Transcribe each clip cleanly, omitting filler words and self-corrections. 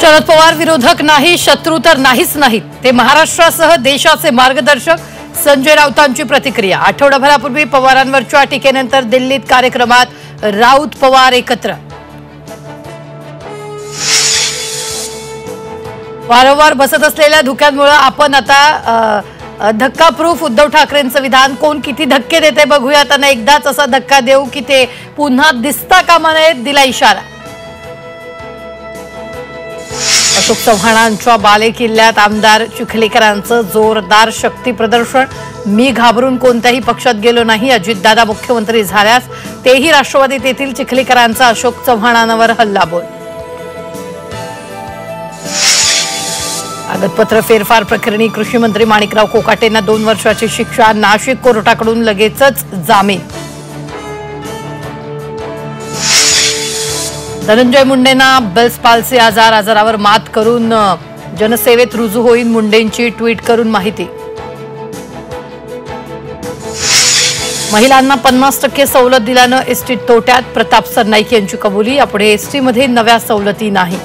शरद पवार विरोधक नाही, शत्रू तर नाहीच नाहीत. ते महाराष्ट्रासह देशाचे मार्गदर्शक. संजय राऊतांची प्रतिक्रिया. आठवडाभरापूर्वी पवारांवरच्या टीकेनंतर दिल्लीत कार्यक्रमात राऊत पवार एकत्र. वारंवार बसत असलेल्या धुक्यांमुळे आपण आता धक्का प्रूफ उद्धव ठाकरेंचं विधान. कोण किती धक्के देते बघूया. त्यांना एकदाच असा धक्का देऊ की ते पुन्हा दिसता कामा नयेत, दिला इशारा. अशोक चव्हाणांच्या बालेकिल्ल्यात आमदार चिखलीकरांचं जोरदार शक्ती प्रदर्शन. मी घाबरून कोणत्याही पक्षात गेलो नाही. अजितदादा मुख्यमंत्री झाल्यास तेही राष्ट्रवादीत येतील. चिखलीकरांचा अशोक चव्हाणांवर हल्लाबोल. कागदपत्र फेरफार प्रकरणी कृषी मंत्री माणिकराव कोकाटेंना 2 वर्षाची शिक्षा. नाशिक कोर्टाकडून लगेचच जामीन. धनंजय मुंडेंना बेल्स पाल्सी आजारावर मात करून जनसेवेत रुजू होईल. मुंडेंची ट्विट करून माहिती. महिलांना 50% सवलत दिल्यानं एसटी तोट्यात. प्रताप सरनाईक यांची कबुली. यापुढे एसटीमध्ये नव्या सवलती नाही.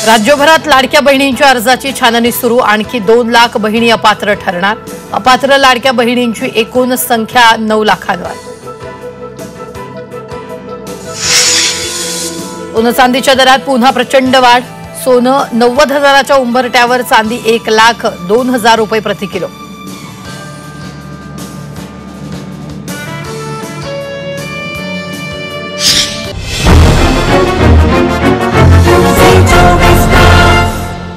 राज्यभरात लाडक्या बहिणींच्या अर्जाची छाननी सुरू. आणखी 2 लाख बहिणी अपात्र ठरणार. अपात्र लाडक्या बहिणींची एकूण संख्या 9 लाखांवर. सोनं चांदीच्या दरात पुन्हा प्रचंड वाढ. सोनं 90,000च्या उंबरठ्यावर. चांदी 1,02,000 रुपये प्रति किलो.